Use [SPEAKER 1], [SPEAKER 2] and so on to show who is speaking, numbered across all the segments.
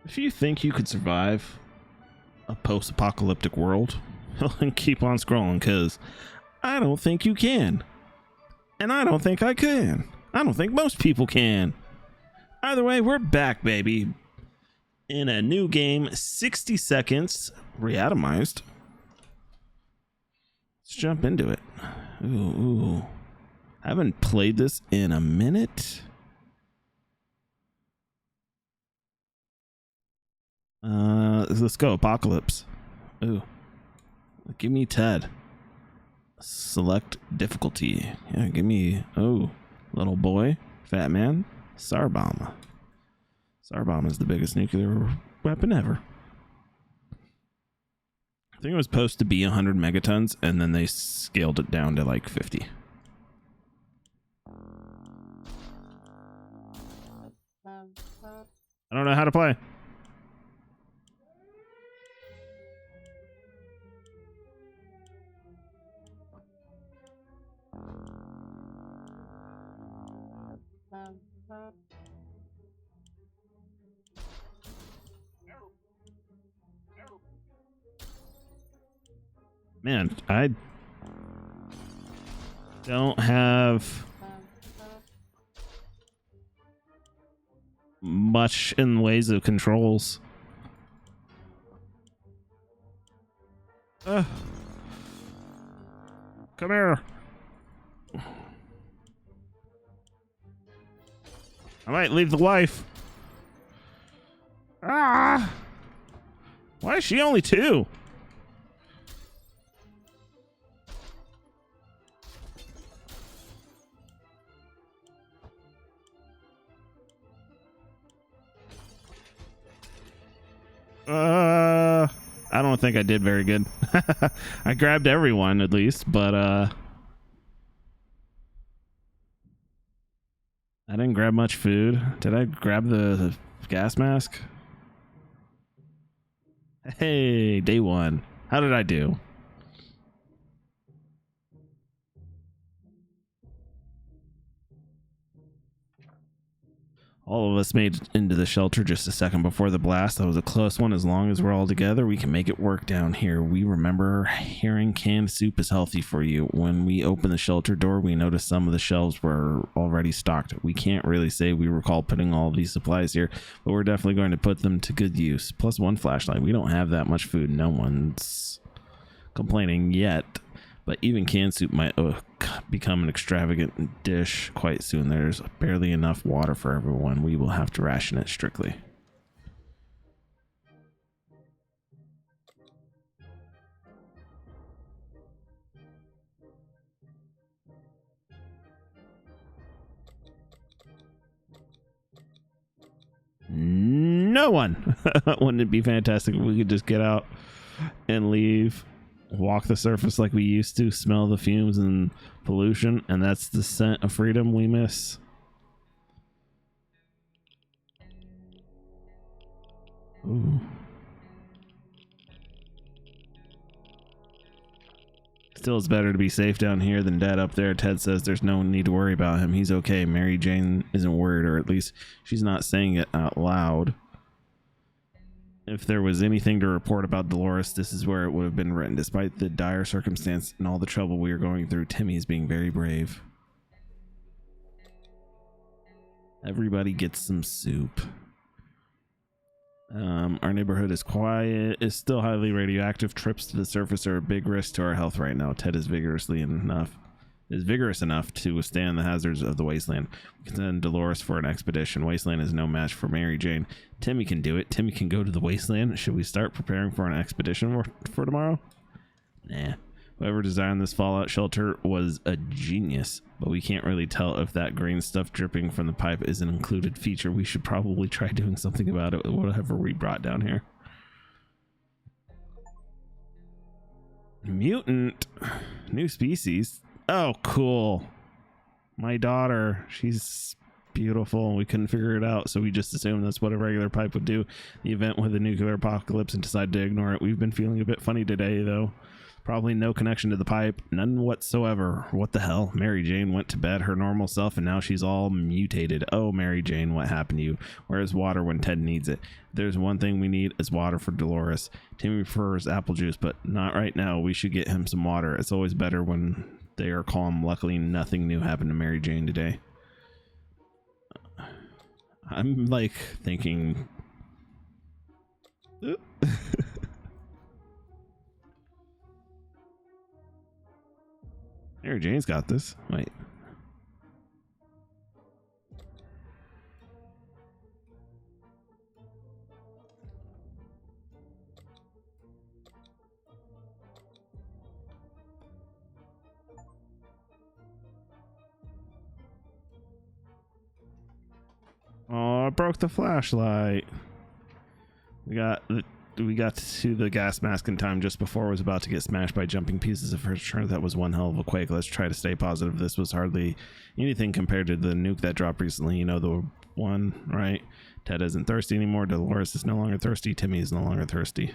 [SPEAKER 1] If you think you could survive a post-apocalyptic world, then keep on scrolling, because I don't think you can. And I don't think I can. I don't think most people can. Either way, we're back, baby. In a new game, 60 seconds, reatomized. Let's jump into it. Ooh. I haven't played this in a minute. Let's go, Apocalypse. Ooh. Give me Ted. Select difficulty. Yeah, give me, little boy, fat man, Sarbomb. Sarbomb is the biggest nuclear weapon ever. I think it was supposed to be 100 megatons, and then they scaled it down to like 50. I don't know how to play. Man, I don't have much in ways of controls. Come here. I might leave the wife. Ah! Why is she only 2? I don't think I did very good. I grabbed everyone at least, but I didn't grab much food. Did I grab the gas mask? Hey, day 1. How did I do? All of us made it into the shelter just a second before the blast. That was a close one. As long as we're all together, we can make it work down here. We remember hearing canned soup is healthy for you. When we opened the shelter door, we noticed some of the shelves were already stocked. We can't really say we recall putting all of these supplies here, but we're definitely going to put them to good use. Plus 1 flashlight. We don't have that much food. No one's complaining yet. But even canned soup might become an extravagant dish quite soon. There's barely enough water for everyone. We will have to ration it strictly. No one. Wouldn't it be fantastic if we could just get out and leave? Walk the surface like we used to, smell the fumes and pollution, and that's the scent of freedom we miss. Ooh. Still, it's better to be safe down here than dead up there. Ted says there's no need to worry about him. He's okay. Mary Jane isn't worried, or at least she's not saying it out loud. If there was anything to report about Dolores, this is where it would have been written. Despite the dire circumstance and all the trouble we are going through, Timmy is being very brave. Everybody gets some soup. Our neighborhood is quiet. It's still highly radioactive. Trips to the surface are a big risk to our health right now. Ted is vigorous enough to withstand the hazards of the wasteland. We can send Dolores for an expedition. Wasteland is no match for Mary Jane. Timmy can do it. Timmy can go to the wasteland. Should we start preparing for an expedition for tomorrow? Nah. Whoever designed this fallout shelter was a genius, but we can't really tell if that green stuff dripping from the pipe is an included feature. We should probably try doing something about it with whatever we brought down here. Mutant. New species. Oh, cool. My daughter, she's beautiful. We couldn't figure it out, so we just assumed that's what a regular pipe would do. The event with the nuclear apocalypse and decided to ignore it. We've been feeling a bit funny today, though. Probably no connection to the pipe, none whatsoever. What the hell? Mary Jane went to bed her normal self and now she's all mutated. Oh, Mary Jane, what happened to you? Where's water when Ted needs it? There's one thing we need is water for Dolores. Timmy prefers apple juice, but not right now. We should get him some water. It's always better when they are calm. Luckily, nothing new happened to Mary Jane today. I'm like thinking... Mary Jane's got this. Wait. Oh, I broke the flashlight. We got to the gas mask in time just before it was about to get smashed by jumping pieces of furniture. That was one hell of a quake. Let's try to stay positive. This was hardly anything compared to the nuke that dropped recently. You know, the one, right? Ted isn't thirsty anymore. Dolores is no longer thirsty. Timmy is no longer thirsty.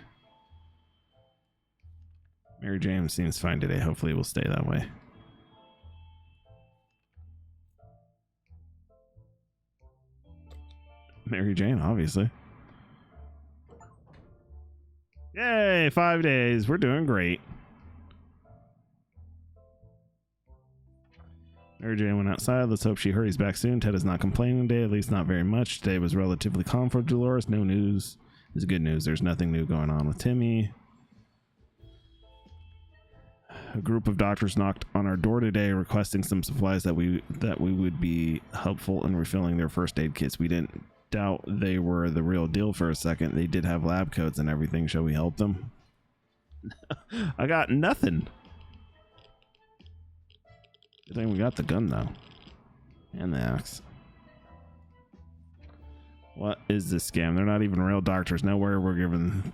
[SPEAKER 1] Mary Jane seems fine today. Hopefully it will stay that way. Mary Jane, obviously. Yay, 5 days. We're doing great. Mary Jane went outside. Let's hope she hurries back soon. Ted is not complaining today, at least not very much. Today was relatively calm for Dolores. No news is good news. There's nothing new going on with Timmy. A group of doctors knocked on our door today requesting some supplies that we would be helpful in refilling their first aid kits. We didn't doubt they were the real deal for a second. They did have lab coats and everything. Shall we help them? I got nothing. Good thing we got the gun though, and the axe. What is this scam? They're not even real doctors. Nowhere we're giving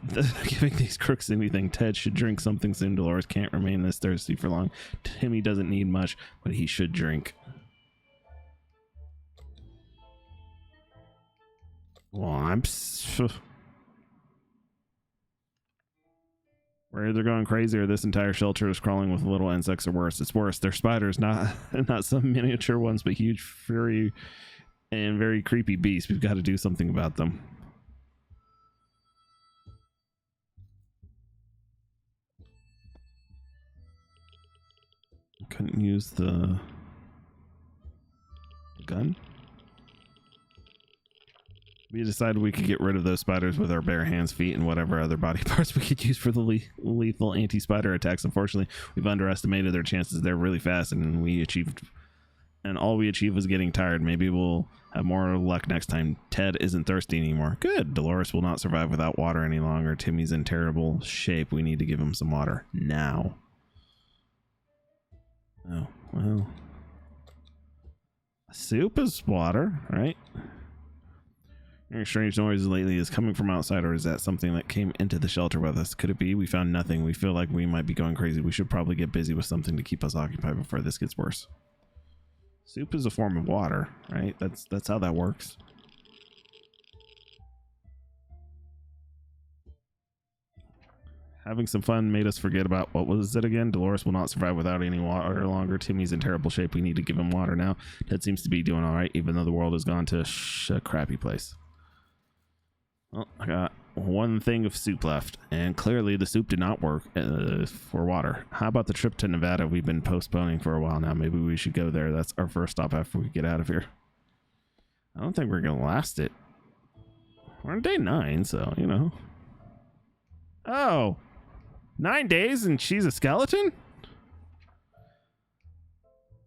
[SPEAKER 1] these crooks anything. Ted should drink something soon. Dolores can't remain this thirsty for long. Timmy doesn't need much, but he should drink. Well, we're either going crazy or this entire shelter is crawling with little insects or worse. It's worse. They're spiders, not some miniature ones, but huge, furry, and very creepy beasts. We've got to do something about them. Couldn't use the gun. We decided we could get rid of those spiders with our bare hands, feet, and whatever other body parts we could use for the lethal anti-spider attacks. Unfortunately, we've underestimated their chances. They're really fast, and all we achieved was getting tired. Maybe we'll have more luck next time. Ted isn't thirsty anymore. Good. Dolores will not survive without water any longer. Timmy's in terrible shape. We need to give him some water now. Oh, well. Soup is water, right? Hearing strange noises lately is coming from outside, or is that something that came into the shelter with us? Could it be? We found nothing. We feel like we might be going crazy. We should probably get busy with something to keep us occupied before this gets worse. Soup is a form of water, right? That's how that works. Having some fun made us forget about, what was it again? Dolores will not survive without any water longer. Timmy's in terrible shape. We need to give him water now. Ted seems to be doing all right, even though the world has gone to a crappy place. Well, I got one thing of soup left, and clearly the soup did not work for water. How about the trip to Nevada we've been postponing for a while now? Maybe we should go there. That's our first stop after we get out of here. I don't think we're going to last it. We're on day 9, so, you know. Oh, 9 days and she's a skeleton?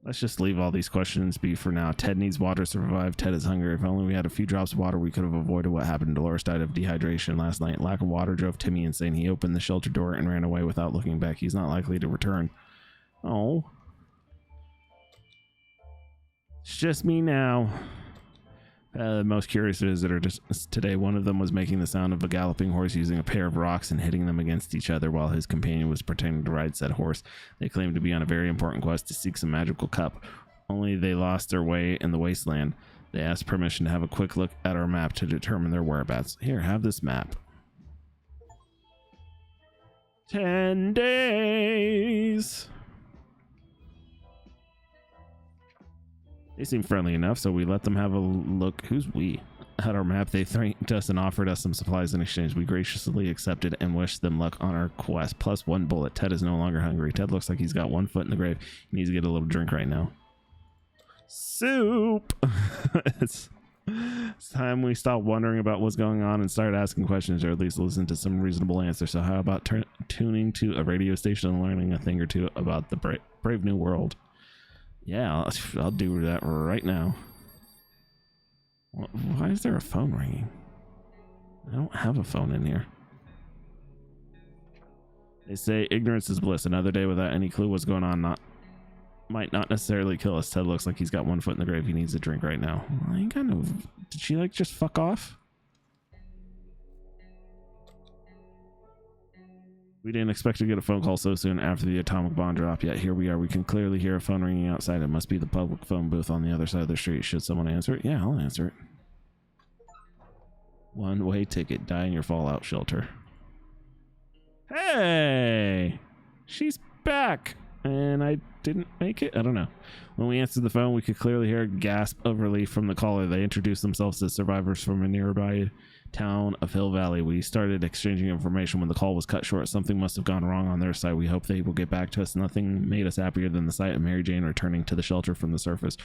[SPEAKER 1] Let's just leave all these questions be for now. Ted needs water to survive. Ted is hungry. If only we had a few drops of water, we could have avoided what happened. Dolores died of dehydration last night. Lack of water drove Timmy insane. He opened the shelter door and ran away without looking back. He's not likely to return. Oh. It's just me now. The most curious visitor today, one of them was making the sound of a galloping horse using a pair of rocks and hitting them against each other while his companion was pretending to ride said horse. They claimed to be on a very important quest to seek some magical cup, only they lost their way in the wasteland. They asked permission to have a quick look at our map to determine their whereabouts. Here, have this map. 10 days. They seem friendly enough, so we let them have a look. Who's we? At our map, they thanked us and offered us some supplies in exchange. We graciously accepted and wished them luck on our quest. Plus 1 bullet. Ted is no longer hungry. Ted looks like he's got 1 foot in the grave. He needs to get a little drink right now. Soup! It's time we stop wondering about what's going on and start asking questions, or at least listen to some reasonable answers. So how about tuning to a radio station and learning a thing or two about the brave new world? Yeah, I'll do that right now. Why is there a phone ringing? I don't have a phone in here. They say ignorance is bliss. Another day without any clue what's going on might not necessarily kill us. Ted looks like he's got 1 foot in the grave. He needs a drink right now. Well, I ain't got no... Did she like just fuck off? We didn't expect to get a phone call so soon after the atomic bomb drop, yet here we are. We can clearly hear a phone ringing outside. It must be the public phone booth on the other side of the street. Should someone answer it? Yeah, I'll answer it. One-way ticket. Die in your fallout shelter. Hey! She's back! And I didn't make it? I don't know. When we answered the phone, we could clearly hear a gasp of relief from the caller. They introduced themselves as survivors from a nearby town of Hill Valley. We started exchanging information when the call was cut short. Something must have gone wrong on their side. We hope they will get back to us. Nothing made us happier than the sight of Mary Jane returning to the shelter from the surface.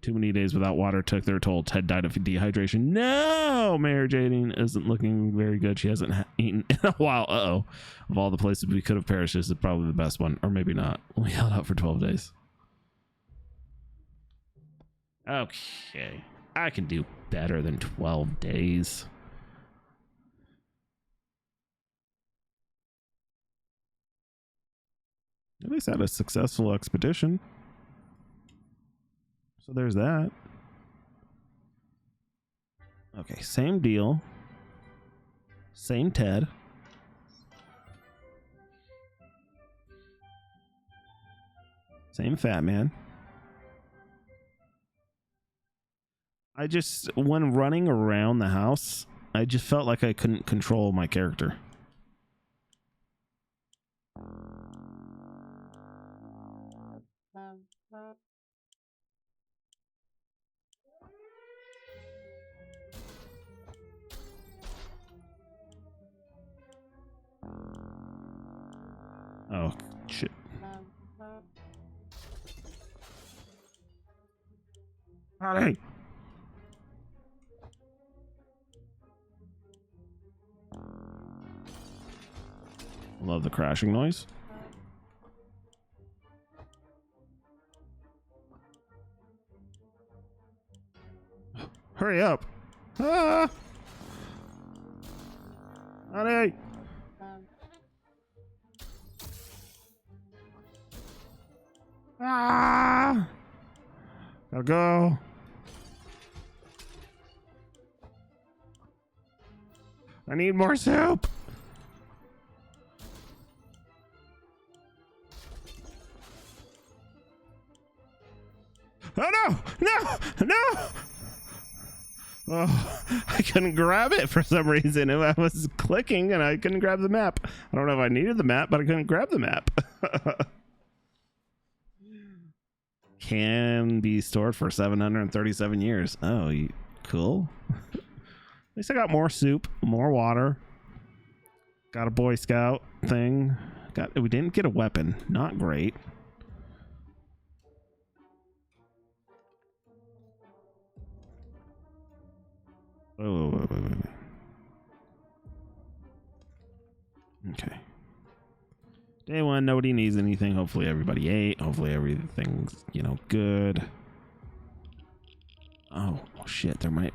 [SPEAKER 1] Too many days without water took their toll. Ted died of dehydration. No! Mary Jane isn't looking very good. She hasn't eaten in a while. Uh-oh. Of all the places we could have perished, this is probably the best one. Or maybe not. We held out for 12 days. Okay. I can do better than 12 days. At least I had a successful expedition. So there's that. Okay, same deal. Same Ted. Same fat man. I just, when running around the house, I just felt like I couldn't control my character. Oh, shit. Howdy. Love the crashing noise. Hurry up. Ah! Honey. Ah! Gotta go. I need more soup. Oh no! No! No! Oh, I couldn't grab it for some reason. I was clicking and I couldn't grab the map. I don't know if I needed the map, but I couldn't grab the map. Can be stored for 737 years. Oh, cool. At least I got more soup, more water. Got a Boy Scout thing. We didn't get a weapon. Not great. Oh, wait. Okay. Day one, nobody needs anything. Hopefully everybody ate. Hopefully everything's, good. Oh, shit. There might...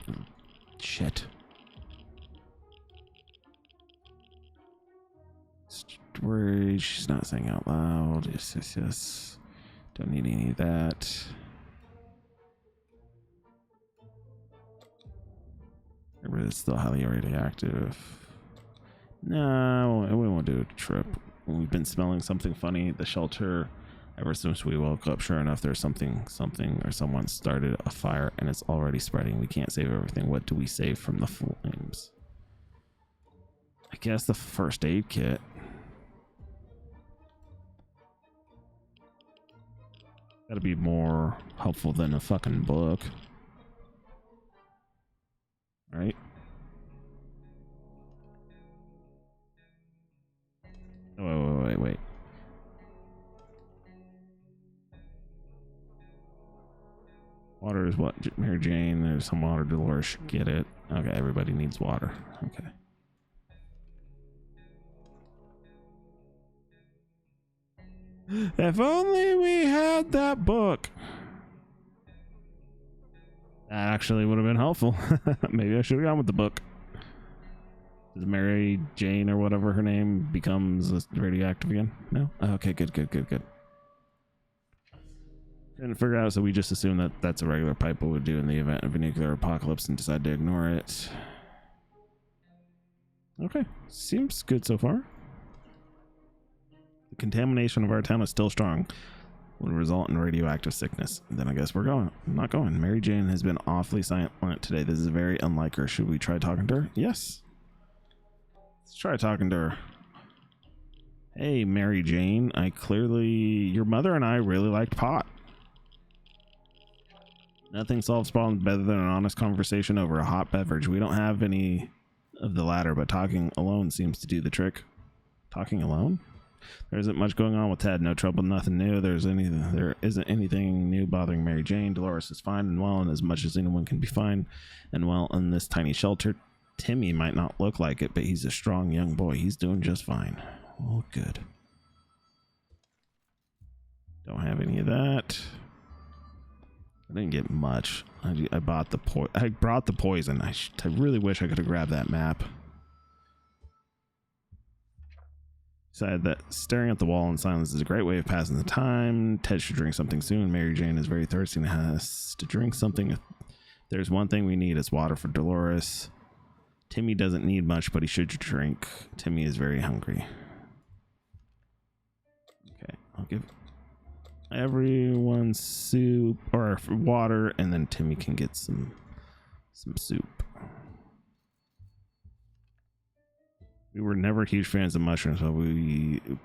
[SPEAKER 1] Shit. Storage. She's not saying out loud. Yes. Don't need any of that. It's still highly radioactive. No, we won't do a trip. We've been smelling something funny. The shelter Ever since we woke up, sure enough, there's something or someone started a fire and it's already spreading. We can't save everything. What do we save from the flames? I guess the first aid kit. Gotta be more helpful than a fucking book. Right? Oh, wait. Water is what? Mary Jane, there's some water. Dolores should get it. Okay, everybody needs water. Okay. If only we had that book. That actually would have been helpful. Maybe I should have gone with the book. Does Mary Jane or whatever her name becomes radioactive again? No? Okay, good. Couldn't figure out, so we just assume that that's a regular pipe we would do in the event of a nuclear apocalypse and decide to ignore it. Okay, seems good so far. The contamination of our town is still strong. Would result in radioactive sickness. Then I guess we're going. I'm not going. Mary Jane has been awfully silent today. This is very unlike her. Should we try talking to her? Yes. Let's try talking to her. Hey, Mary Jane. Your mother and I really liked pot. Nothing solves problems better than an honest conversation over a hot beverage. We don't have any of the latter, but talking alone seems to do the trick. Talking alone? There isn't much going on with Ted. No trouble, nothing new. There isn't anything new bothering Mary Jane. Dolores is fine and well, and as much as anyone can be fine and well in this tiny shelter. Timmy might not look like it, but he's a strong young boy. He's doing just fine. Oh, good. Don't have any of that. I didn't get much. I brought the poison. I really wish I could have grabbed that map. Decided that staring at the wall in silence is a great way of passing the time. Ted should drink something soon. Mary Jane is very thirsty and has to drink something. If there's one thing we need, it's water for Dolores. Timmy doesn't need much, but he should drink. Timmy is very hungry. Okay, I'll give everyone soup or water, and then Timmy can get some soup. We were never huge fans of mushrooms,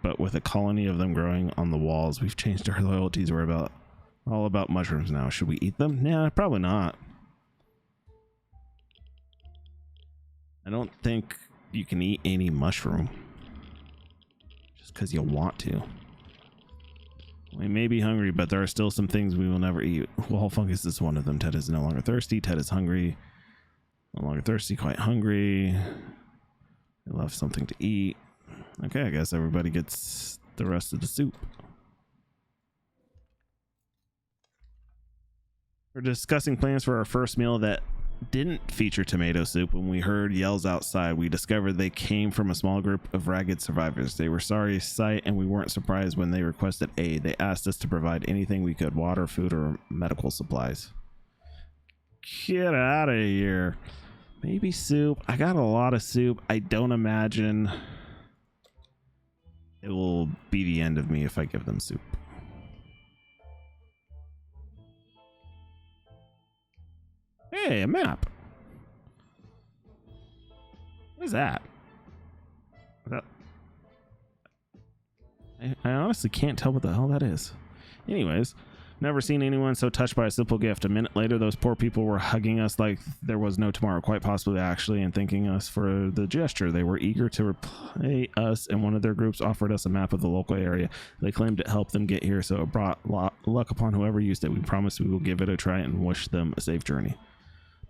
[SPEAKER 1] but with a colony of them growing on the walls, we've changed our loyalties. We're all about mushrooms now. Should we eat them? Nah, probably not. I don't think you can eat any mushroom just because you want to. We may be hungry, but there are still some things we will never eat. Wall fungus is one of them. Ted is no longer thirsty. Ted is hungry. No longer thirsty, quite hungry. I love something to eat. Okay, I guess everybody gets the rest of the soup. We're discussing plans for our first meal that didn't feature tomato soup. When we heard yells outside, we discovered they came from a small group of ragged survivors. They were sorry sight, and we weren't surprised when they requested aid. They asked us to provide anything we could: water, food, or medical supplies. Get out of here. Maybe soup. I got a lot of soup. I don't imagine it will be the end of me if I give them soup. Hey, a map. What is that? I honestly can't tell what the hell that is. Anyways, never seen anyone so touched by a simple gift. A minute later, those poor people were hugging us like there was no tomorrow, quite possibly actually, and thanking us for the gesture. They were eager to repay us, and one of their groups offered us a map of the local area. They claimed it helped them get here, so it brought luck upon whoever used it. We promise we will give it a try and wish them a safe journey.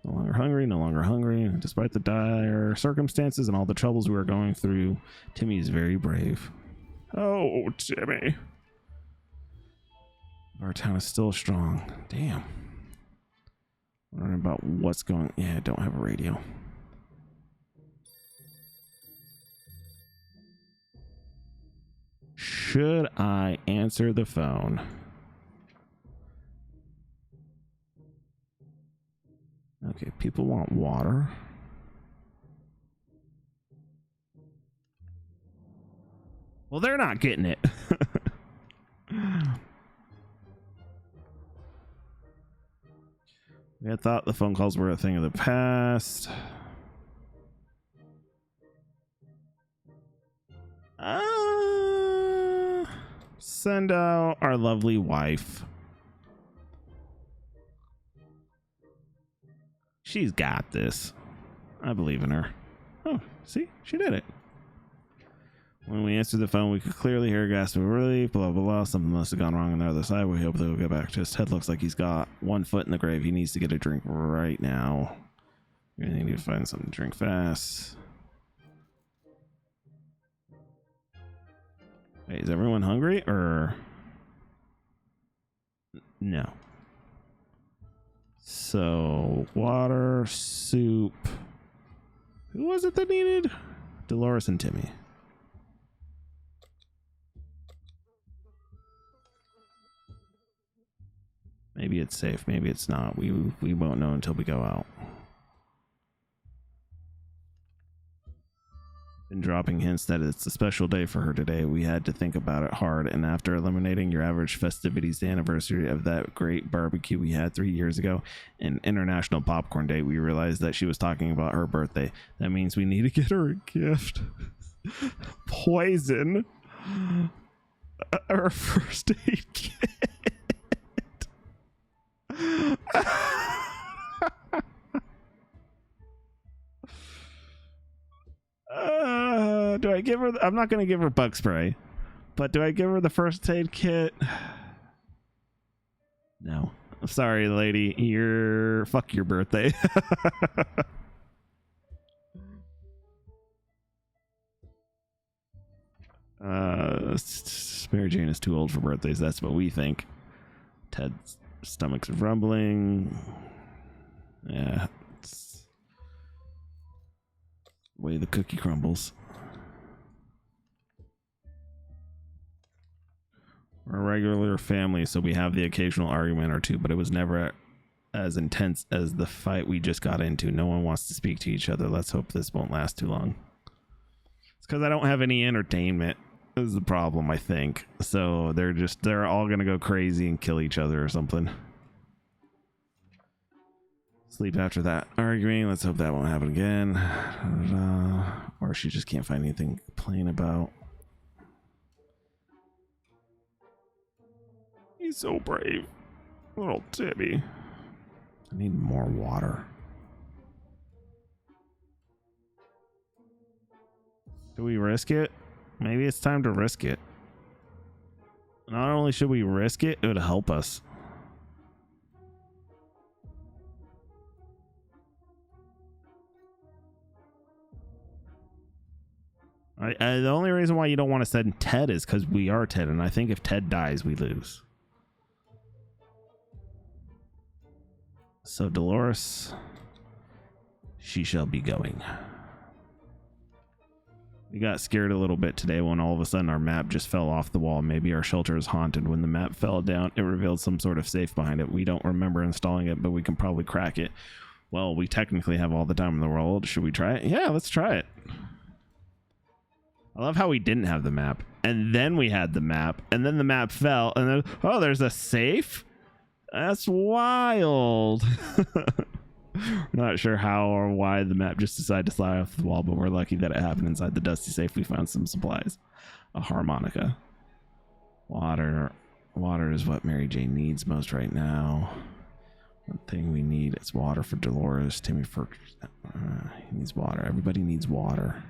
[SPEAKER 1] No longer hungry, no longer hungry. Despite the dire circumstances and all the troubles we were going through, Timmy is very brave. Oh, Timmy. Our town is still strong. Damn. Wondering about what's going... Yeah, I don't have a radio. Should I answer the phone? Okay, people want water. Well, they're not getting it. We had thought the phone calls were a thing of the past. Send out our lovely wife. She's got this. I believe in her. Oh, see? She did it. When we answered the phone, we could clearly hear a gasp of relief, blah, blah, blah. Something must have gone wrong on the other side. We hope they'll get back to us. Ted looks like he's got 1 foot in the grave. He needs to get a drink right now. We need to find something to drink fast. Wait, is everyone hungry or no? So water, soup. Who was it that needed? Dolores and Timmy. Maybe it's safe, maybe it's not. We won't know until we go out. Been dropping hints that it's a special day for her today. We had to think about it hard, and after eliminating your average festivities, the anniversary of that great barbecue we had 3 years ago, and International Popcorn Day, we realized that she was talking about her birthday. That means we need to get her a gift. Poison. Her first aid kit. Do I give her? I'm not going to give her bug spray, but do I give her the first aid kit? No. I'm sorry, lady. Fuck your birthday. Mary Jane is too old for birthdays. That's what we think. Ted's stomach's rumbling. Yeah. It's the way the cookie crumbles. We're a regular family, so we have the occasional argument or two, but it was never as intense as the fight we just got into. No one wants to speak to each other. Let's hope this won't last too long. It's because I don't have any entertainment is the problem, I think. So they're all gonna go crazy and kill each other or something. Sleep after that arguing. Let's hope that won't happen again. Or she just can't find anything to complain about. He's so brave. Little Timmy. I need more water. Do we risk it? Maybe it's time to risk it. Not only should we risk it, it would help us. The only reason why you don't want to send Ted is because we are Ted, and I think if Ted dies, we lose. So Dolores, she shall be going. We got scared a little bit today when all of a sudden our map just fell off the wall. Maybe our shelter is haunted. When the map fell down, it revealed some sort of safe behind it. We don't remember installing it, but we can probably crack it. Well, we technically have all the time in the world. Should we try it? Yeah, let's try it. I love how we didn't have the map, and then we had the map, and then the map fell, and then, oh, there's a safe? That's wild. Not sure how or why the map just decided to slide off the wall, but we're lucky that it happened. Inside the dusty safe we found some supplies. A harmonica. Water is what Mary Jane needs most right now. One thing we need is water for Dolores. Timmy he needs water. Everybody needs water.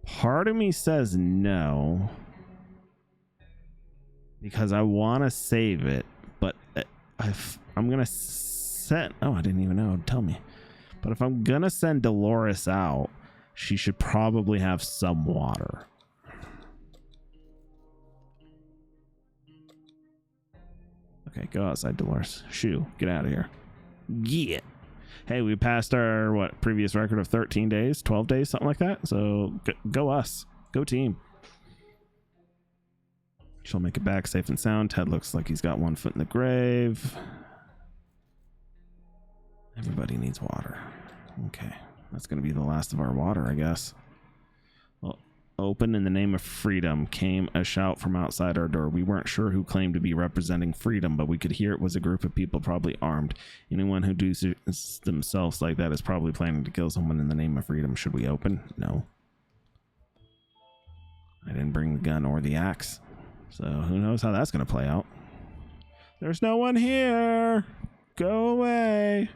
[SPEAKER 1] Part of me says no, because I want to save it, but I'm gonna send, oh, I didn't even know, tell me, but if I'm gonna send Dolores out, she should probably have some water. Okay, go outside, Dolores. Shoo, get out of here. Yeah. Hey, we passed our previous record of 13 days, 12 days, something like that. So go us, go team. She'll make it back safe and sound. Ted looks like he's got 1 foot in the grave. Everybody needs water. Okay, that's gonna be the last of our water, I guess. Well, Open in the name of freedom, came a shout from outside our door. We weren't sure who claimed to be representing freedom, but we could hear it was a group of people probably armed. Anyone who does themselves like that is probably planning to kill someone in the name of freedom. Should we open? No. I didn't bring the gun or the axe, so who knows how that's going to play out. There's no one here. Go away.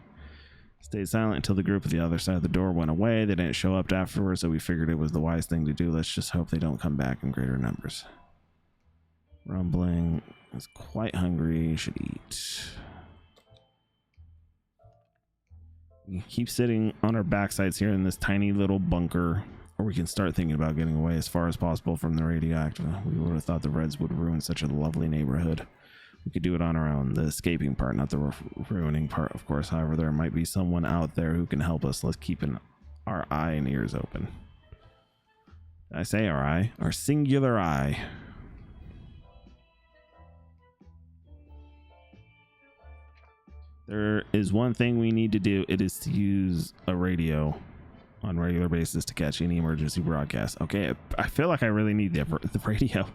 [SPEAKER 1] Stayed silent until the group at the other side of the door went away. They didn't show up afterwards, so we figured it was the wise thing to do. Let's just hope they don't come back in greater numbers. Rumbling is quite hungry. Should eat. We keep sitting on our backsides here in this tiny little bunker, or we can start thinking about getting away as far as possible from the radioactive. We would have thought the Reds would ruin such a lovely neighborhood. We could do it on our own, the escaping part, not the ruining part, of course. However, there might be someone out there who can help us. Let's keep our eye and ears open. Did I say our eye? Our singular eye. There is one thing we need to do. It is to use a radio on a regular basis to catch any emergency broadcast. Okay, I feel like I really need the radio.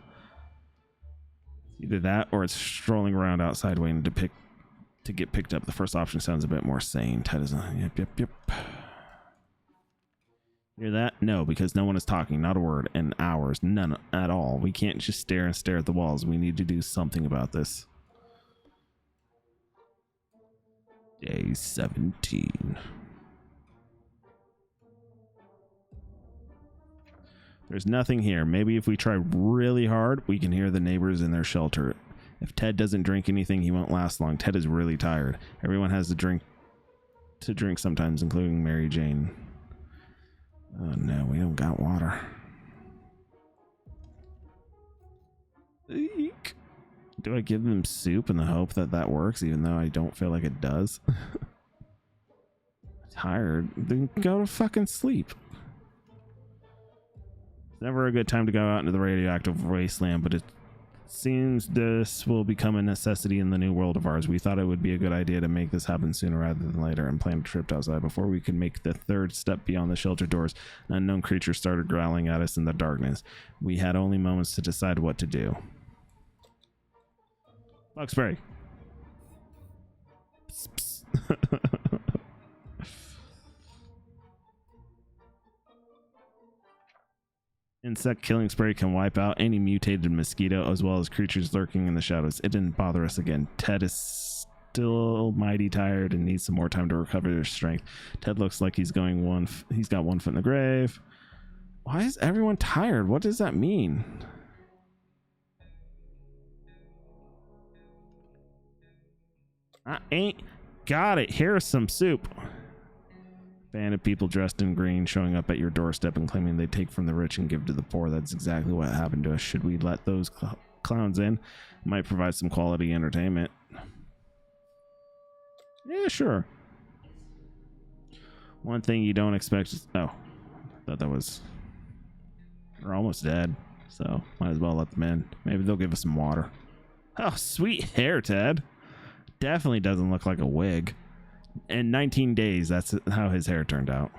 [SPEAKER 1] Either that or it's strolling around outside waiting to get picked up. The first option sounds a bit more sane. Ted is yep. Hear that? No, because no one is talking, not a word, in hours, none at all. We can't just stare and stare at the walls. We need to do something about this. Day 17. There's nothing here. Maybe if we try really hard, we can hear the neighbors in their shelter. If Ted doesn't drink anything, he won't last long. Ted is really tired. Everyone has to drink sometimes, including Mary Jane. Oh no, we don't got water. Eek. Do I give them soup in the hope that that works, even though I don't feel like it does? Tired? Then go to fucking sleep. Never a good time to go out into the radioactive wasteland, but it seems this will become a necessity in the new world of ours. We thought it would be a good idea to make this happen sooner rather than later and plan a trip outside. Before we could make the third step beyond the shelter doors, an unknown creature started growling at us in the darkness. We had only moments to decide what to do. Buckspray. Psst, psst. Insect killing spray can wipe out any mutated mosquito as well as creatures lurking in the shadows. It didn't bother us again. Ted is still mighty tired and needs some more time to recover his strength. Ted looks like he's got 1 foot in the grave. Why is everyone tired? What does that mean? I ain't got it. Here's some soup. Band of people dressed in green showing up at your doorstep and claiming they take from the rich and give to the poor. That's exactly what happened to us. Should we let those clowns in? Might provide some quality entertainment. Yeah, sure. One thing you don't expect is... Oh, I thought that was... We're almost dead, so might as well let them in. Maybe they'll give us some water. Oh, sweet hair, Ted. Definitely doesn't look like a wig. In 19 days, that's how his hair turned out.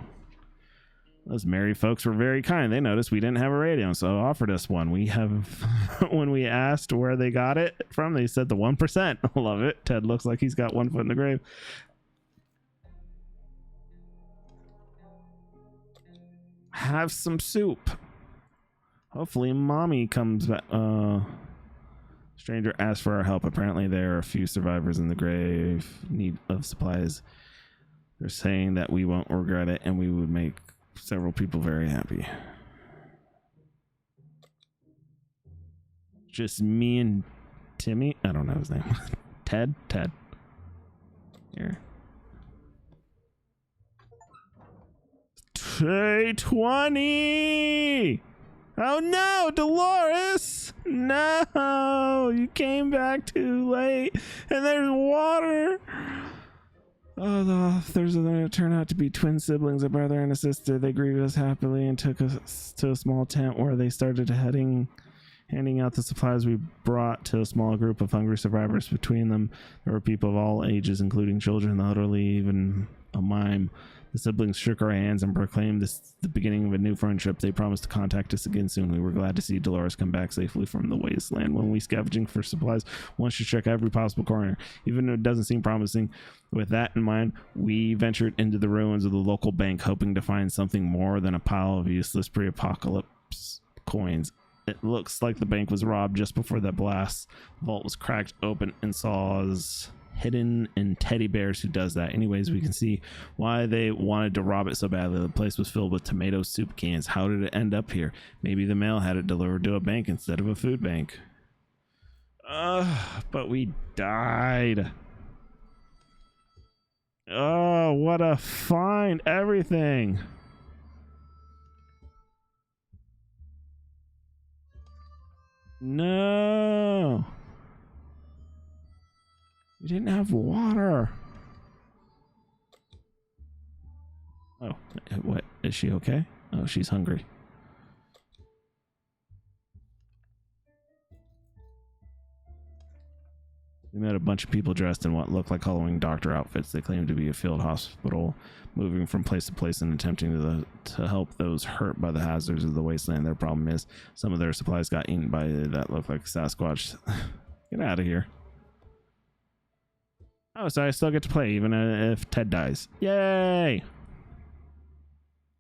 [SPEAKER 1] Those married folks were very kind. They noticed we didn't have a radio, so offered us one. We have, when we asked where they got it from, they said the 1%. Love it. Ted looks like he's got 1 foot in the grave. Have some soup. Hopefully mommy comes back. Stranger asked for our help. Apparently there are a few survivors in the grave, need of supplies. They're saying that we won't regret it and we would make several people very happy. Just me and Timmy. I don't know his name. Ted. Here. Day 20. Oh no, Dolores! No, you came back too late, and there's water. Oh, there's going to turn out to be twin siblings, a brother and a sister. They greeted us happily and took us to a small tent where they started handing out the supplies we brought to a small group of hungry survivors. Between them, there were people of all ages, including children, the elderly, even a mime. The siblings shook our hands and proclaimed this the beginning of a new friendship. They promised to contact us again soon. We were glad to see Dolores come back safely from the wasteland. When we scavenging for supplies, one should check every possible corner, even if it doesn't seem promising. With that in mind, we ventured into the ruins of the local bank, hoping to find something more than a pile of useless pre-apocalypse coins. It looks like the bank was robbed just before that blast. The vault was cracked open and saws hidden in teddy bears. Who does that? Anyways, we can see why they wanted to rob it so badly. The place was filled with tomato soup cans. How did it end up here? Maybe the mail had it delivered to a bank instead of a food bank. But we died. Oh, what a find. Everything. No. We didn't have water. Oh, what? Is she okay? Oh, she's hungry. We met a bunch of people dressed in what looked like Halloween doctor outfits. They claimed to be a field hospital, moving from place to place and attempting to help those hurt by the hazards of the wasteland. Their problem is some of their supplies got eaten by that looked like Sasquatch. Get out of here. Oh, so I still get to play even if Ted dies. Yay!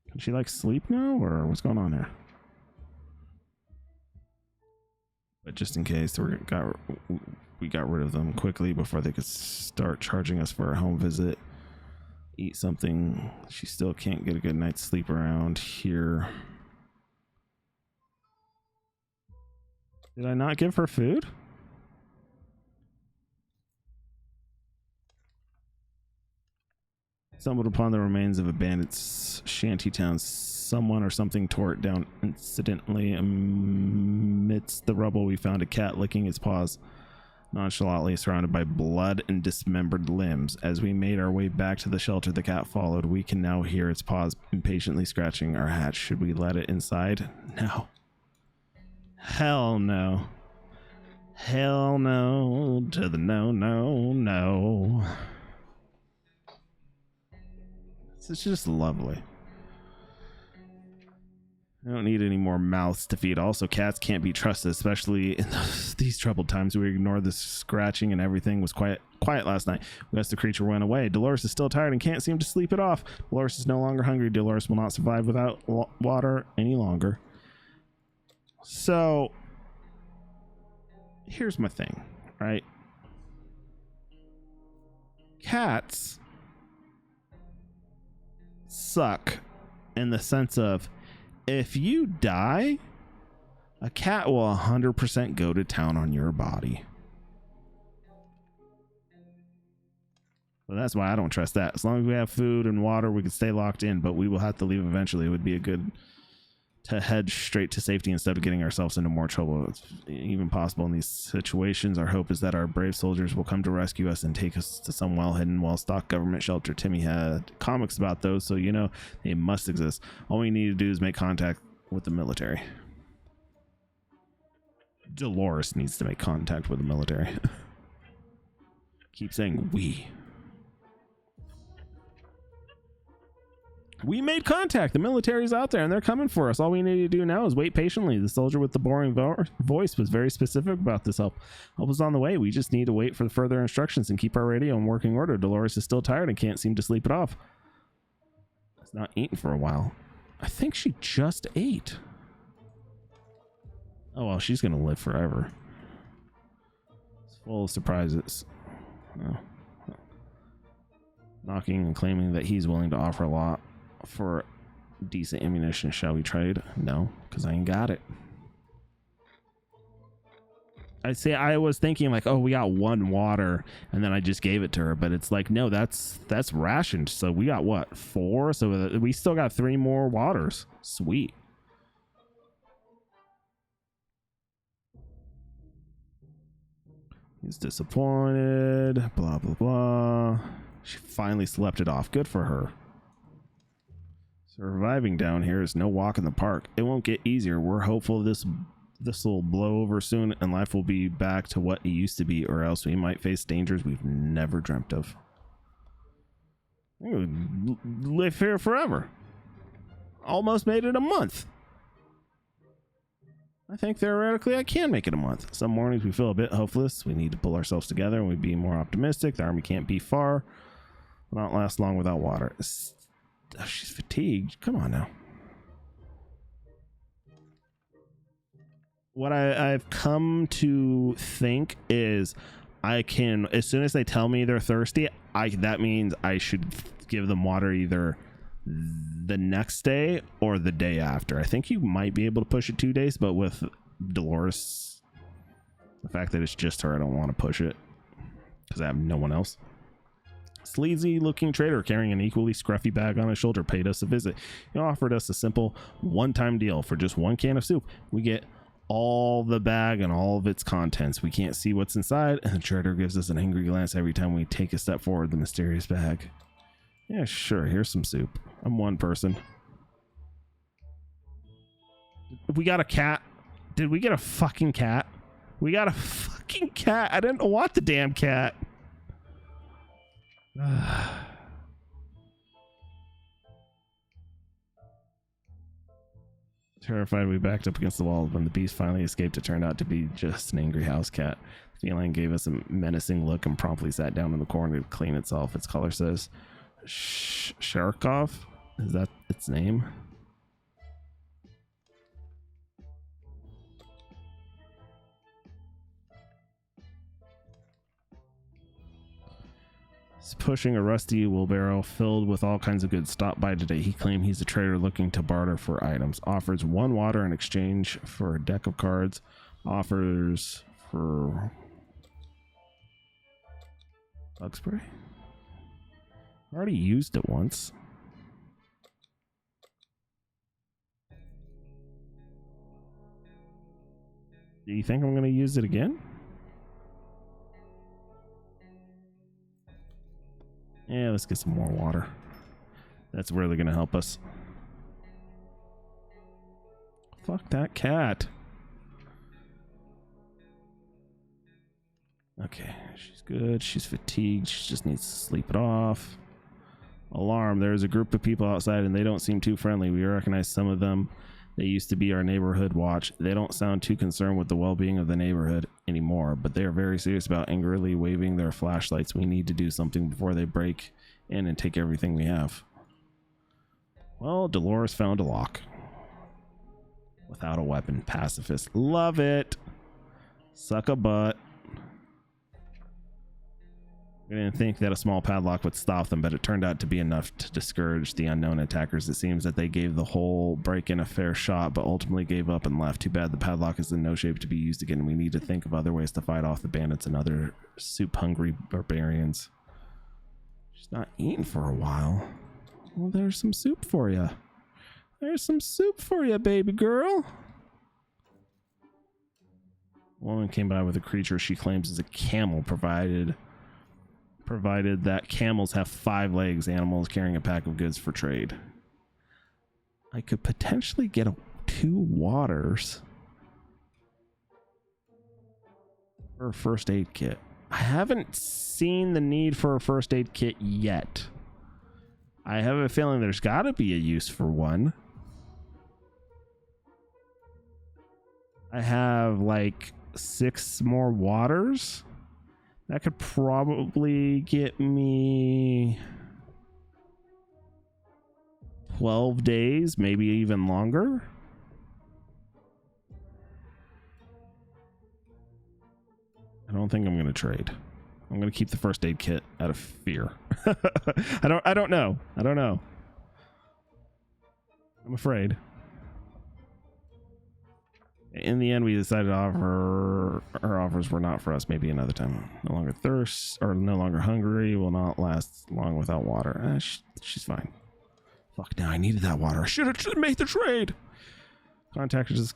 [SPEAKER 1] Can she like sleep now, or what's going on there? But just in case, we got rid of them quickly before they could start charging us for a home visit. Eat something. She still can't get a good night's sleep around here. Did I not give her food? Stumbled upon the remains of a bandit's shantytown. Someone or something tore it down incidentally. Amidst the rubble, we found a cat licking its paws, nonchalantly surrounded by blood and dismembered limbs. As we made our way back to the shelter, the cat followed. We can now hear its paws impatiently scratching our hatch. Should we let it inside? No. Hell no. Hell no to the no, no, no. It's just lovely. I don't need any more mouths to feed. Also, cats can't be trusted, especially in these troubled times. We ignored the scratching and everything was quiet last night. We guess the creature went away. Dolores is still tired and can't seem to sleep it off. Dolores is no longer hungry. Dolores will not survive without water any longer. So, here's my thing, right? Cats suck in the sense of, if you die, a cat will 100% go to town on your body. So that's why I don't trust that. As long as we have food and water, we can stay locked in, but we will have to leave eventually. It would be a good to head straight to safety instead of getting ourselves into more trouble. It's even possible in these situations. Our hope is that our brave soldiers will come to rescue us and take us to some well-hidden, well-stocked government shelter. Timmy had comics about those, so you know they must exist. All we need to do is make contact with the military. Dolores needs to make contact with the military. Keep saying we. We made contact. The military's out there and they're coming for us. All we need to do now is wait patiently. The soldier with the boring voice was very specific about this help. Help is on the way. We just need to wait for the further instructions and keep our radio in working order. Dolores is still tired and can't seem to sleep it off. It's not eaten for a while. I think she just ate. Oh, well, she's going to live forever. It's full of surprises. Oh. Knocking and claiming that he's willing to offer a lot for decent ammunition. Shall we trade? No, because I ain't got it. I was thinking like, oh, we got one water and then I just gave it to her, but it's like, no, that's rationed. So we got what, 4? So we still got 3 more waters. Sweet. He's disappointed, blah blah blah. She finally slept it off. Good for her. Surviving down here is no walk in the park. It won't get easier. We're hopeful this will blow over soon and life will be back to what it used to be, or else we might face dangers we've never dreamt of. I could live here forever. Almost made it a month. I think theoretically I can make it a month. Some mornings we feel a bit hopeless. We need to pull ourselves together and we be more optimistic. The army can't be far. Will not last long without water. Oh, she's fatigued. Come on now. What I've come to think is I can, as soon as they tell me they're thirsty, that means I should give them water either the next day or the day after. I think you might be able to push it 2 days, but with Dolores, the fact that it's just her, I don't want to push it because I have no one else. Sleazy looking trader carrying an equally scruffy bag on his shoulder paid us a visit. He offered us a simple one-time deal. For just 1 can of soup, we get all the bag and all of its contents. We can't see what's inside, and the trader gives us an angry glance every time we take a step forward the mysterious bag. Yeah, sure, here's some soup. I'm one person. We got a cat. Did we get a fucking cat? We got a fucking cat. I didn't want the damn cat. Terrified, we backed up against the wall. When the beast finally escaped, it turned out to be just an angry house cat. The feline gave us a menacing look and promptly sat down in the corner to clean itself. Its color says Sharkov. Is that its name? Pushing a rusty wheelbarrow filled with all kinds of goods. Stopped by today. He claimed he's a trader looking to barter for items. Offers 1 water in exchange for a deck of cards. Offers for bug spray. I already used it once. Do you think I'm going to use it again? Yeah, let's get some more water. That's really gonna help us. Fuck that cat. Okay, she's good. She's fatigued. She just needs to sleep it off. Alarm. There's a group of people outside and they don't seem too friendly. We recognize some of them. They used to be our neighborhood watch. They don't sound too concerned with the well-being of the neighborhood anymore, but they are very serious about angrily waving their flashlights. We need to do something before they break in and take everything we have. Well, Dolores found a lock. Without a weapon. Pacifist. Love it. Suck a butt. We didn't think that a small padlock would stop them, but it turned out to be enough to discourage the unknown attackers. It seems that they gave the whole break-in a fair shot, but ultimately gave up and left. Too bad the padlock is in no shape to be used again. We need to think of other ways to fight off the bandits and other soup-hungry barbarians. She's not eaten for a while. Well, there's some soup for you. There's some soup for you, baby girl. A woman came by with a creature she claims is a camel, provided that camels have 5 legs, animals carrying a pack of goods for trade. I could potentially get 2 waters for a first aid kit. I haven't seen the need for a first aid kit yet. I have a feeling there's got to be a use for one. I have like 6 more waters. That could probably get me 12 days, maybe even longer. I don't think I'm going to trade. I'm going to keep the first aid kit out of fear. I don't know. I'm afraid. In the end, we decided to offer our offers were not for us. Maybe another time. No longer thirst or no longer hungry. Will not last long without water. She's fine. Fuck, now I needed that water. I should have made the trade. Contacted us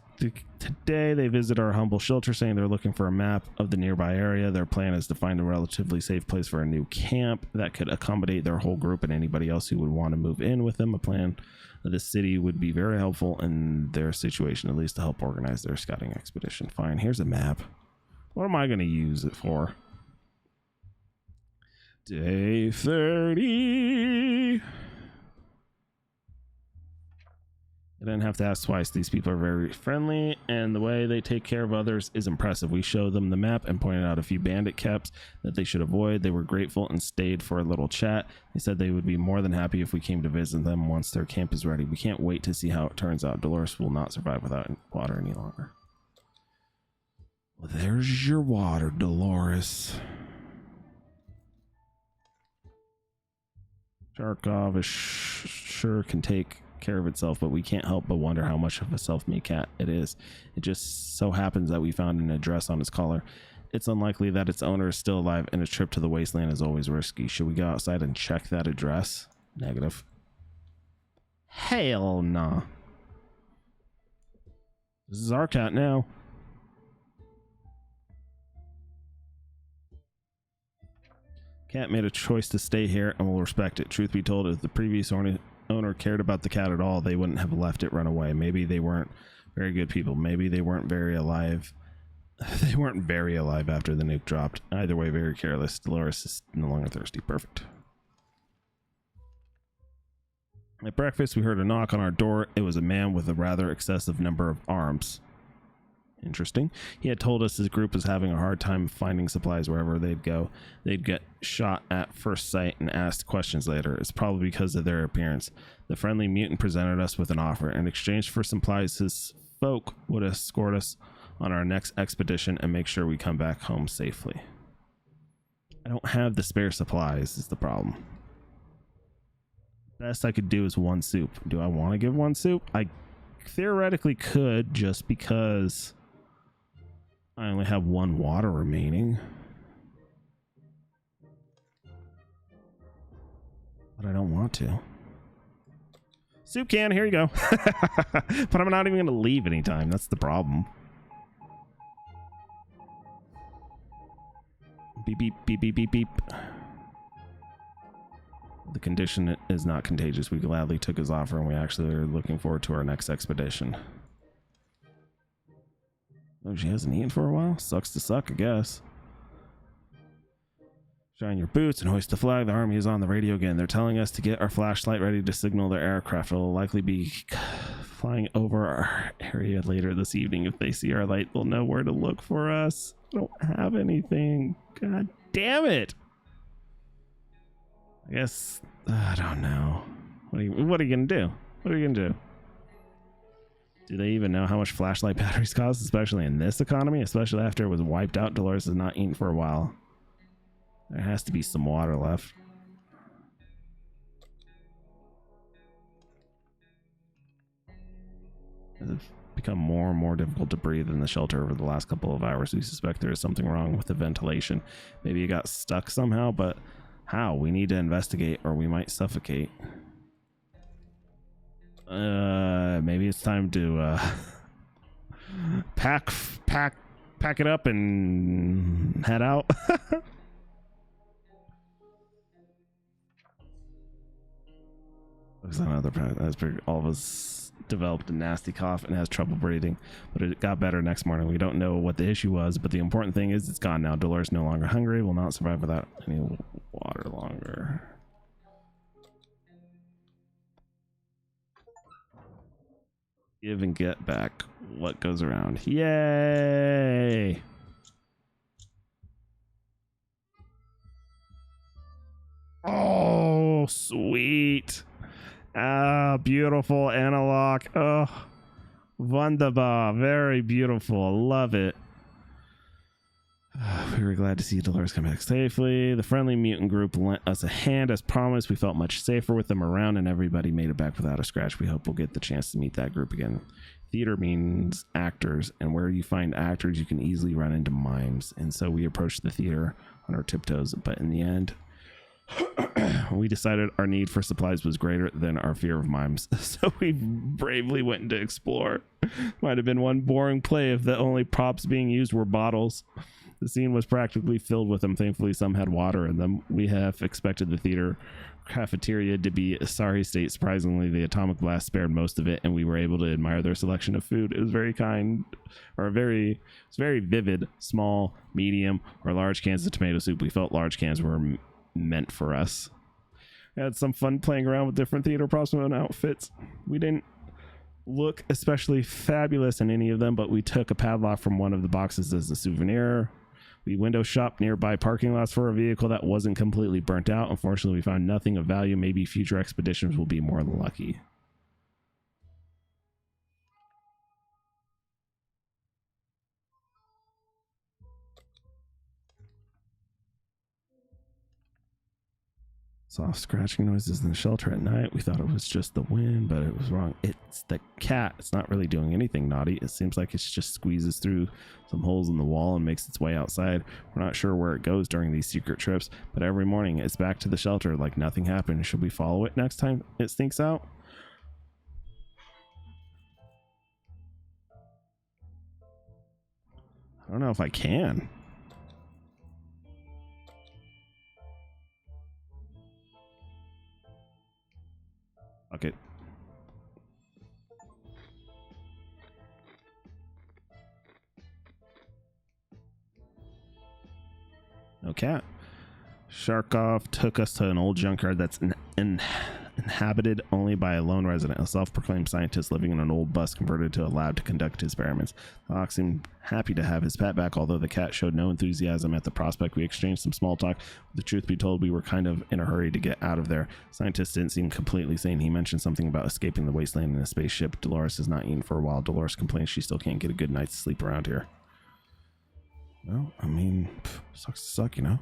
[SPEAKER 1] today. They visit our humble shelter, saying they're looking for a map of the nearby area. Their plan is to find a relatively safe place for a new camp that could accommodate their whole group and anybody else who would want to move in with them. A plan of the city would be very helpful in their situation, at least to help organize their scouting expedition. Fine, here's a map. What am I going to use it for? Day 30. I didn't have to ask twice. These people are very friendly, and the way they take care of others is impressive. We showed them the map and pointed out a few bandit camps that they should avoid. They were grateful and stayed for a little chat. They said they would be more than happy if we came to visit them once their camp is ready. We can't wait to see how it turns out. Dolores will not survive without water any longer. Well, there's your water, Dolores. Sharkov is sure can take care of itself, but we can't help but wonder how much of a self-made cat it is. It just so happens that we found an address on its collar. It's unlikely that its owner is still alive, and a trip to the wasteland is always risky. Should we go outside and check that address? Negative. Hell nah. This is our cat now. Cat made a choice to stay here, and we'll respect it. Truth be told, if the previous owner cared about the cat at all, they wouldn't have left it run away. Maybe they weren't very good people. Maybe they weren't very alive. They weren't very alive after the nuke dropped. Either way, very careless. Dolores is no longer thirsty. Perfect. At breakfast, we heard a knock on our door. It was a man with a rather excessive number of arms. Interesting. He had told us his group was having a hard time finding supplies wherever they'd go. They'd get shot at first sight and asked questions later. It's probably because of their appearance. The friendly mutant presented us with an offer. In exchange for supplies, his folk would escort us on our next expedition and make sure we come back home safely. I don't have the spare supplies is the problem. Best I could do is one soup. Do I want to give one soup? I theoretically could, just because I only have one water remaining. But I don't want to. Soup can, here you go. But I'm not even going to leave anytime. That's the problem. Beep, beep, beep, beep, beep, beep. The condition is not contagious. We gladly took his offer, and we actually are looking forward to our next expedition. Oh, she hasn't eaten for a while? Sucks to suck, I guess. Shine your boots and hoist the flag. The army is on the radio again. They're telling us to get our flashlight ready to signal their aircraft. It'll likely be flying over our area later this evening. If they see our light, they'll know where to look for us. I don't have anything. God damn it. I guess, I don't know. What are you gonna do? What are you gonna do? Do they even know how much flashlight batteries cost, especially in this economy? Especially after it was wiped out. Dolores has not eaten for a while. There has to be some water left. It's become more and more difficult to breathe in the shelter over the last couple of hours. We suspect there is something wrong with the ventilation. Maybe it got stuck somehow, but how? We need to investigate, or we might suffocate. Maybe it's time to pack it up and head out. All of us developed a nasty cough and has trouble breathing, but it got better next morning. We don't know what the issue was, but the important thing is it's gone now. Dolores no longer hungry, will not survive without any water longer. Give and get back what goes around. Yay! Oh, sweet. Ah, beautiful analog. Oh, wunderbar. Very beautiful. Love it. We were glad to see Dolores come back safely. The friendly mutant group lent us a hand as promised. We felt much safer with them around, and everybody made it back without a scratch. We hope we'll get the chance to meet that group again. Theater means actors, and where you find actors, you can easily run into mimes. And so we approached the theater on our tiptoes, but in the end, we decided our need for supplies was greater than our fear of mimes. So we bravely went to explore. Might have been one boring play if the only props being used were bottles. The scene was practically filled with them. Thankfully, some had water in them. We have expected the theater cafeteria to be a sorry state. Surprisingly, the atomic blast spared most of it, and we were able to admire their selection of food. It was very kind, or it's very vivid. Small, medium, or large cans of tomato soup. We felt large cans were meant for us. I had some fun playing around with different theater props and outfits. We didn't look especially fabulous in any of them, but we took a padlock from one of the boxes as a souvenir. We window shopped nearby parking lots for a vehicle that wasn't completely burnt out. Unfortunately, we found nothing of value. Maybe future expeditions will be more lucky. Soft scratching noises in the shelter at night. We thought it was just the wind, but it was wrong. It's the cat. It's not really doing anything naughty. It seems like it just squeezes through some holes in the wall and makes its way outside. We're not sure where it goes during these secret trips, but every morning it's back to the shelter like nothing happened. Should we follow it next time it sneaks out? I don't know if I can. Fuck it. No cat. Sharkov took us to an old junkyard that's inhabited only by a lone resident, a self-proclaimed scientist living in an old bus converted to a lab to conduct his experiments. The ox seemed happy to have his pet back, although the cat showed no enthusiasm at the prospect. We exchanged some small talk. The truth be told, we were kind of in a hurry to get out of there. The scientist didn't seem completely sane. He mentioned something about escaping the wasteland in a spaceship. Dolores has not eaten for a while. Dolores complains she still can't get a good night's sleep around here. Well, I mean, sucks to suck, you know?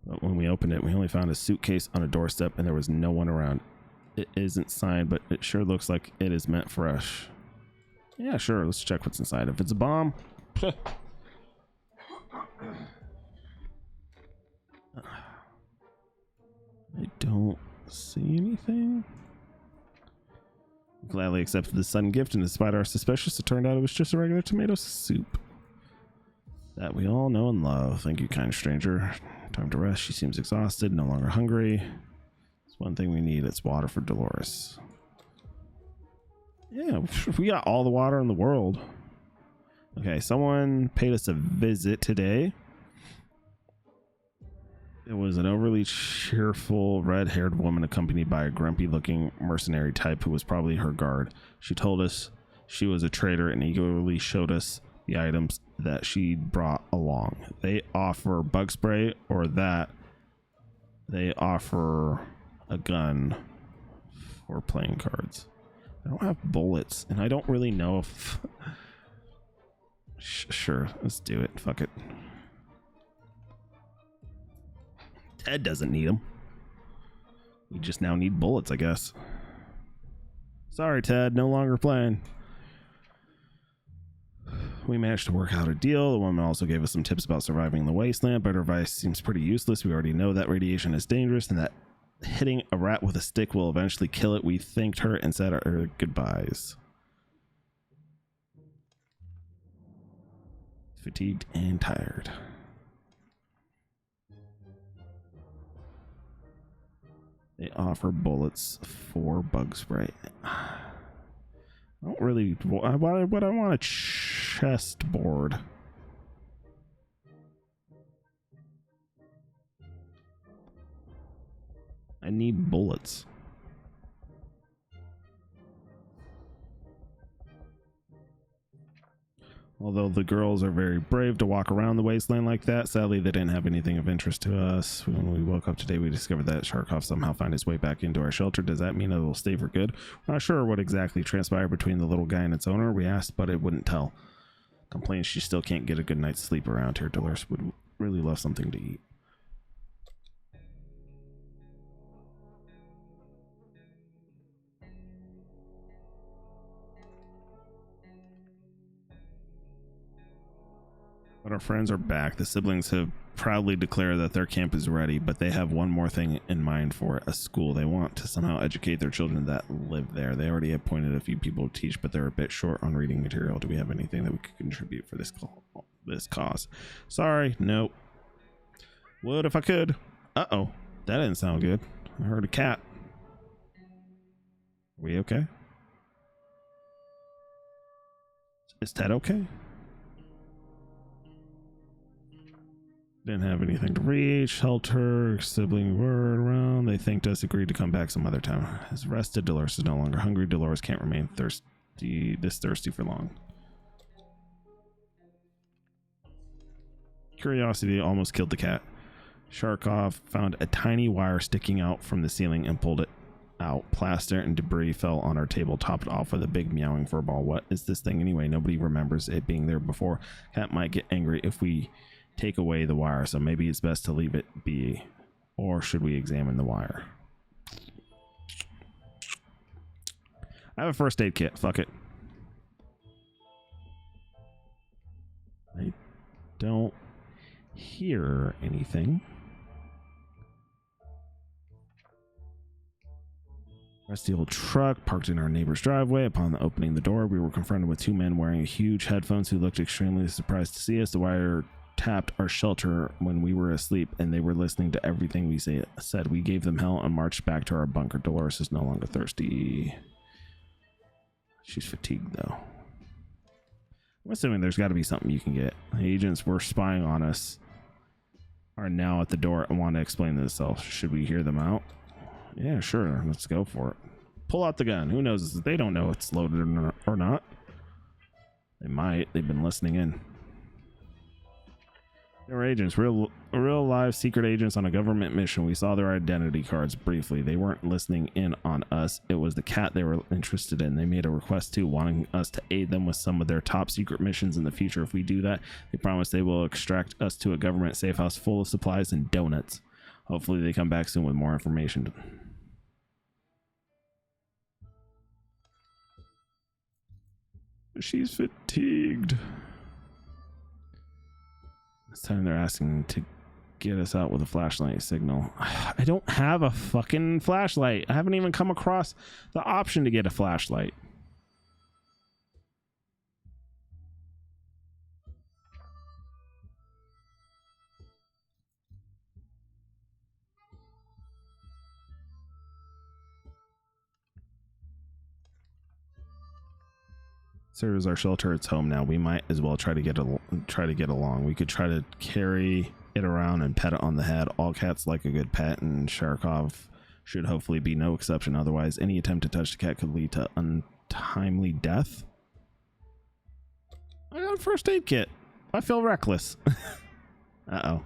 [SPEAKER 1] But when we opened it, we only found a suitcase on a doorstep and there was no one around. It isn't signed, but it sure looks like it is meant for us. Yeah, sure. Let's check what's inside. If it's a bomb... I don't see anything. We gladly accepted the sudden gift, and despite our suspicions, it turned out it was just a regular tomato soup that we all know and love. Thank you, kind stranger. Time to rest. She seems exhausted, no longer hungry. It's one thing we need. It's water for Dolores. Yeah, we got all the water in the world. Okay, someone paid us a visit today. It was an overly cheerful, red-haired woman accompanied by a grumpy-looking mercenary type who was probably her guard. She told us she was a trader and eagerly showed us the items that she brought along. They offer bug spray, or that they offer a gun for playing cards. I don't have bullets, and I don't really know if... Sure, let's do it. Fuck it. Ted doesn't need them. We just now need bullets, I guess. Sorry, Ted, no longer playing. We managed to work out a deal. The woman also gave us some tips about surviving in the wasteland, but her advice seems pretty useless. We already know that radiation is dangerous and that hitting a rat with a stick will eventually kill it. We thanked her and said our goodbyes. Fatigued and tired. They offer bullets for bug spray. I don't really... Why would I want a chestboard? I need bullets. Although the girls are very brave to walk around the wasteland like that, sadly they didn't have anything of interest to us. When we woke up today, we discovered that Sharkov somehow found his way back into our shelter. Does that mean it will stay for good? We're not sure what exactly transpired between the little guy and its owner. We asked, but it wouldn't tell. Complains she still can't get a good night's sleep around here. Dolores would really love something to eat. But our friends are back. The siblings have proudly declared that their camp is ready, but they have one more thing in mind for it: a school. They want to somehow educate their children that live there. They already appointed a few people to teach, but they're a bit short on reading material. Do we have anything that we could contribute for this cause? Sorry, nope. Would if I could. Uh-oh, that didn't sound good. I heard a cat. Are we okay? Is Ted okay? Didn't have anything to reach. Shelter, sibling word around. They thanked us, agreed to come back some other time. Has rested. Dolores is no longer hungry. Dolores can't remain thirsty for long. Curiosity almost killed the cat. Sharkov found a tiny wire sticking out from the ceiling and pulled it out. Plaster and debris fell on our table, topped off with a big meowing furball. What is this thing anyway? Nobody remembers it being there before. Cat might get angry if we take away the wire, so maybe it's best to leave it be. Or should we examine the wire? I have a first aid kit. Fuck it. I don't hear anything. Rusty old truck parked in our neighbor's driveway. Upon opening the door, we were confronted with two men wearing huge headphones who looked extremely surprised to see us. The wire tapped our shelter when we were asleep, and they were listening to everything we said. We gave them hell and marched back to our bunker. Dolores is no longer thirsty. She's fatigued, though. I'm assuming there's got to be something you can get. The agents were spying on us are now at the door and want to explain themselves. Should we hear them out? Yeah, sure. Let's go for it. Pull out the gun. Who knows? They don't know it's loaded or not. They might. They've been listening in. They were agents, real live secret agents on a government mission. We saw their identity cards briefly. They weren't listening in on us. It was the cat they were interested in. They made a request too, wanting us to aid them with some of their top secret missions in the future. If we do that, they promise they will extract us to a government safe house full of supplies and donuts. Hopefully they come back soon with more information. She's fatigued. This time they're asking to get us out with a flashlight signal. I don't have a fucking flashlight. I haven't even come across the option to get a flashlight. Serves our shelter. It's home now. We might as well try to get along. We could try to carry it around and pet it on the head. All cats like a good pet, and Sharkov should hopefully be no exception. Otherwise, any attempt to touch the cat could lead to untimely death. I got a first aid kit. I feel reckless. Uh-oh.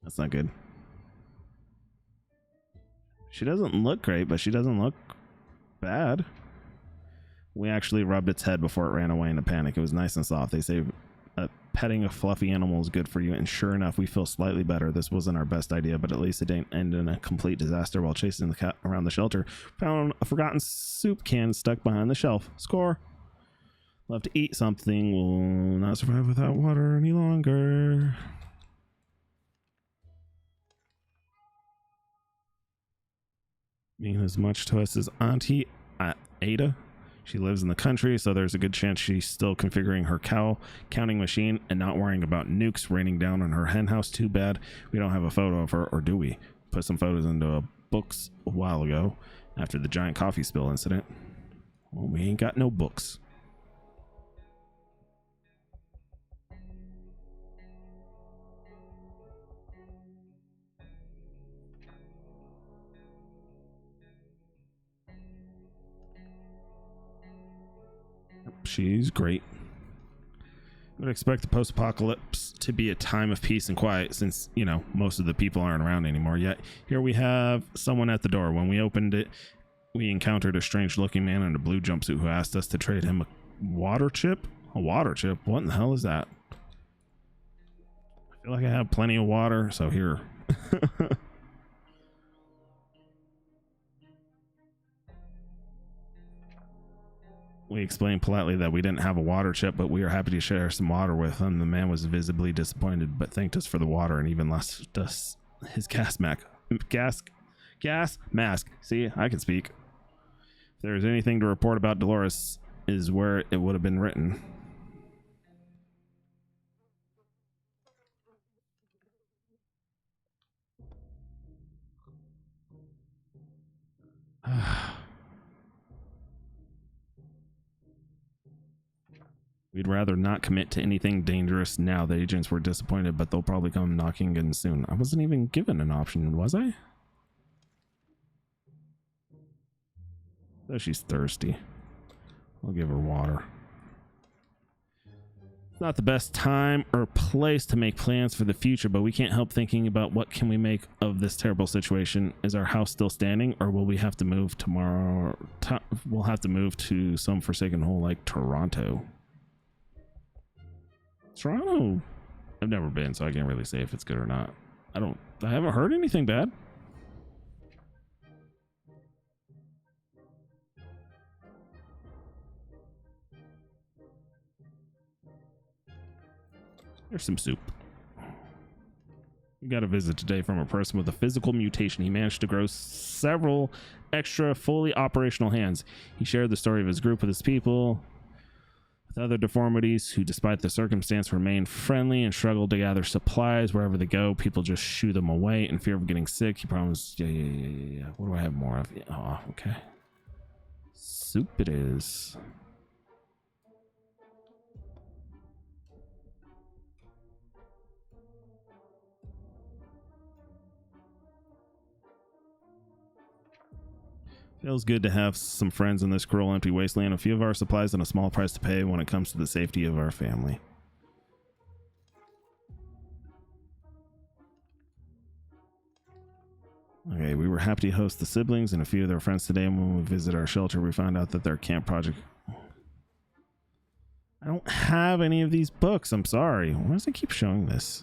[SPEAKER 1] That's not good. She doesn't look great, but she doesn't look bad. We actually rubbed its head before it ran away in a panic. It was nice and soft. They say petting a fluffy animal is good for you, and sure enough, we feel slightly better. This wasn't our best idea, but at least it didn't end in a complete disaster. While chasing the cat around the shelter, found a forgotten soup can stuck behind the shelf. Score. Love to eat something. Will not survive without water any longer. Mean as much to us as Auntie Ada. She lives in the country, so there's a good chance she's still configuring her cow counting machine and not worrying about nukes raining down on her hen house. Too bad we don't have a photo of her, or do we? Put some photos into books a while ago after the giant coffee spill incident. Well, we ain't got no books. She's great. I would expect the post-apocalypse to be a time of peace and quiet since, you know, most of the people aren't around anymore. Yet here we have someone at the door. When we opened it, we encountered a strange-looking man in a blue jumpsuit who asked us to trade him a water chip. A water chip? What in the hell is that? I feel like I have plenty of water, so here. We explained politely that we didn't have a water chip, but we were happy to share some water with him. The man was visibly disappointed, but thanked us for the water and even left us his gas mask. See, I can speak. If there's anything to report about Dolores, is where it would have been written. We'd rather not commit to anything dangerous now. The agents were disappointed, but they'll probably come knocking again soon. I wasn't even given an option, was I? Oh, she's thirsty. I'll give her water. It's not the best time or place to make plans for the future, but we can't help thinking about what can we make of this terrible situation. Is our house still standing, or will we have to move tomorrow? We'll have to move to some forsaken hole like Toronto. Toronto, I've never been, so I can't really say if it's good or not. I haven't heard anything bad. There's some soup. We got a visit today from a person with a physical mutation. He managed to grow several extra fully operational hands. He shared the story of his group with his people with other deformities who, despite the circumstance, remain friendly and struggle to gather supplies wherever they go. People just shoo them away in fear of getting sick. He promised, yeah. What do I have more of? Oh, okay. Soup it is. Feels good to have some friends in this cruel, empty wasteland. A few of our supplies and a small price to pay when it comes to the safety of our family. Okay, we were happy to host the siblings and a few of their friends today, and when we visit our shelter, we found out that their camp project... I don't have any of these books. I'm sorry. Why does it keep showing this?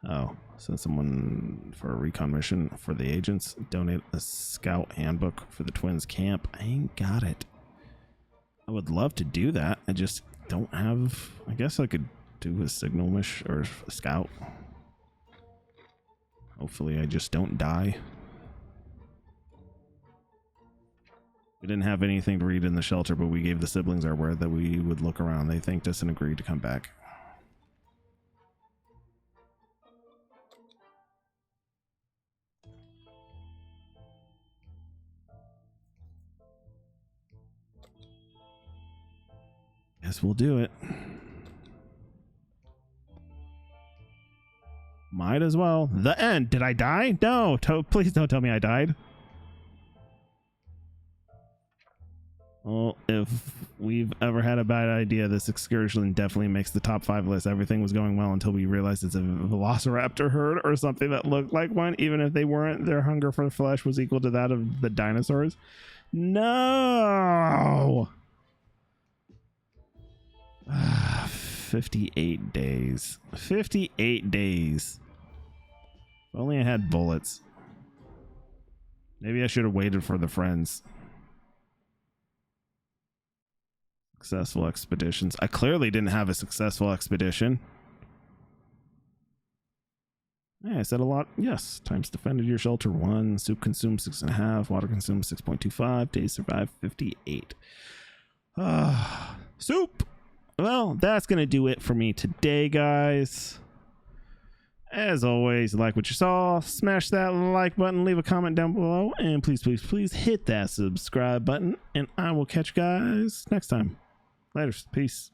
[SPEAKER 1] Oh, send someone for a recon mission for the agents. Donate a scout handbook for the twins camp. I ain't got it. I would love to do that. I just don't have... I guess I could do a signal mission or a scout. Hopefully I just don't die. We didn't have anything to read in the shelter, but we gave the siblings our word that we would look around. They thanked us and agreed to come back. Guess we'll do it. Might as well. The end. Did I die? No. Please don't tell me I died. Well, if we've ever had a bad idea, this excursion definitely makes the top 5 list. Everything was going well until we realized it's a velociraptor herd or something that looked like one. Even if they weren't, their hunger for flesh was equal to that of the dinosaurs. No! 58 days. 58 days. If only I had bullets. Maybe I should have waited for the friends. Successful expeditions. I clearly didn't have a successful expedition. Yeah, I said a lot. Yes. Times defended your shelter 1. Soup consumed 6.5. Water consumed 6.25. Days survived 58. Soup! Well, that's going to do it for me today, guys. As always, like what you saw, smash that like button, leave a comment down below, and please hit that subscribe button, and I will catch you guys next time. Later. Peace.